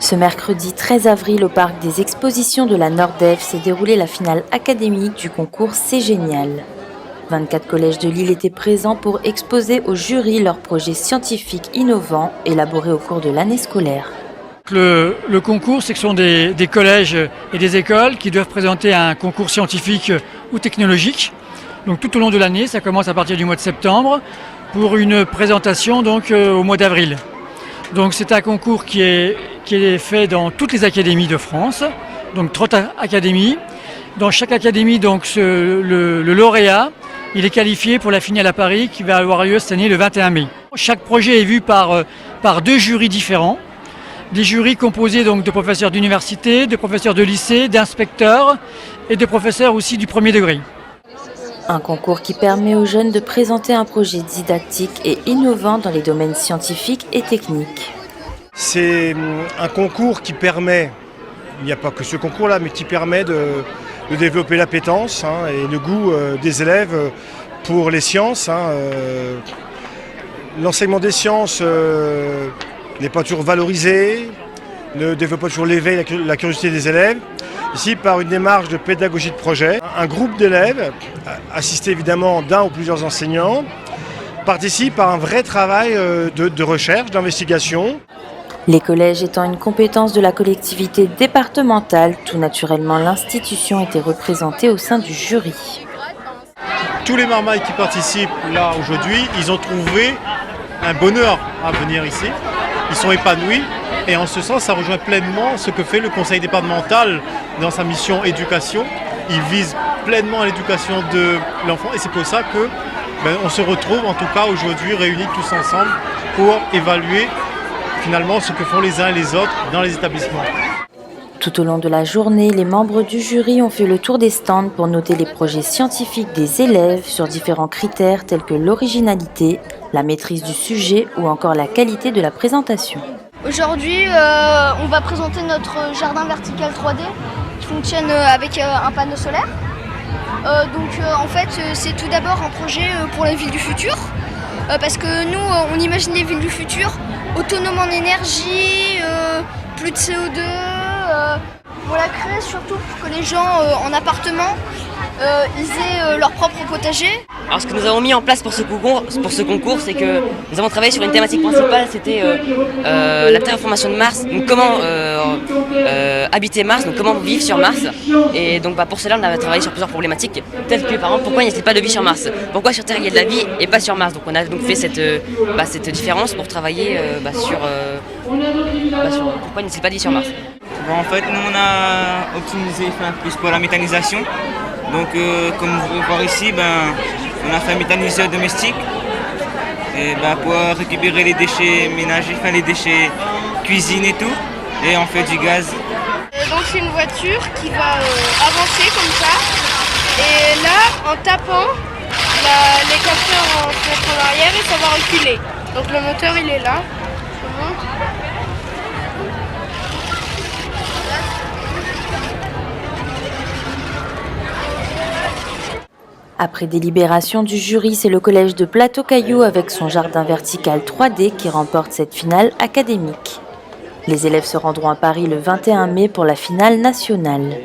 Ce mercredi 13 avril, au parc des expositions de la Nordef, s'est déroulée la finale académique du concours C'est Génial. 24 collèges de Lille étaient présents pour exposer au jury leurs projets scientifiques innovants élaborés au cours de l'année scolaire. Le concours, c'est que ce sont des collèges et des écoles qui doivent présenter un concours scientifique ou technologique. Donc tout au long de l'année, ça commence à partir du mois de septembre pour une présentation donc, au mois d'avril. Donc c'est un concours qui est fait dans toutes les académies de France, donc 30 académies. Dans chaque académie, donc, le lauréat, il est qualifié pour la finale à Paris qui va avoir lieu cette année le 21 mai. Chaque projet est vu par deux jurys différents. Des jurys composés donc de professeurs d'université, de professeurs de lycée, d'inspecteurs et de professeurs aussi du premier degré. Un concours qui permet aux jeunes de présenter un projet didactique et innovant dans les domaines scientifiques et techniques. C'est un concours qui permet, il n'y a pas que ce concours-là, mais qui permet de développer l'appétence et le goût des élèves pour les sciences. L'enseignement des sciences n'est pas toujours valorisé, ne développe pas toujours l'éveil, la curiosité des élèves. Ici, par une démarche de pédagogie de projet, un groupe d'élèves, assisté évidemment d'un ou plusieurs enseignants, participe à un vrai travail de recherche, d'investigation. Les collèges étant une compétence de la collectivité départementale, tout naturellement l'institution était représentée au sein du jury. Tous les marmailles qui participent là aujourd'hui, ils ont trouvé un bonheur à venir ici. Ils sont épanouis et en ce sens, ça rejoint pleinement ce que fait le conseil départemental dans sa mission éducation. Il vise pleinement à l'éducation de l'enfant et c'est pour ça que on se retrouve en tout cas aujourd'hui réunis tous ensemble pour évaluer finalement ce que font les uns et les autres dans les établissements. Tout au long de la journée, les membres du jury ont fait le tour des stands pour noter les projets scientifiques des élèves sur différents critères tels que l'originalité, la maîtrise du sujet ou encore la qualité de la présentation. Aujourd'hui, on va présenter notre jardin vertical 3D qui fonctionne avec un panneau solaire. En fait, c'est tout d'abord un projet pour la ville du futur parce que nous, on imagine les villes du futur autonomes en énergie, plus de CO2. On l'a créé surtout pour que les gens en appartement ils aient leur propre potager. Alors ce que nous avons mis en place pour ce concours, c'est que nous avons travaillé sur une thématique principale, c'était la terraformation de Mars, donc comment habiter Mars, donc comment vivre sur Mars. Et donc pour cela on a travaillé sur plusieurs problématiques, telles que par exemple pourquoi il n'y a pas de vie sur Mars, pourquoi sur Terre il y a de la vie et pas sur Mars. Donc on a donc fait cette différence pour travailler sur pourquoi il n'y a pas de vie sur Mars. En fait, nous on a optimisé plus pour la méthanisation. Donc comme vous pouvez voir ici, on a fait un méthaniseur domestique et, pour récupérer les déchets ménagers, les déchets cuisine et tout, et on fait du gaz. Donc c'est une voiture qui va avancer comme ça, et là en tapant, les capteurs vont se mettre en arrière et ça va reculer. Donc le moteur il est là. Après délibération du jury, c'est le collège de Plateau-Cailloux avec son jardin vertical 3D qui remporte cette finale académique. Les élèves se rendront à Paris le 21 mai pour la finale nationale.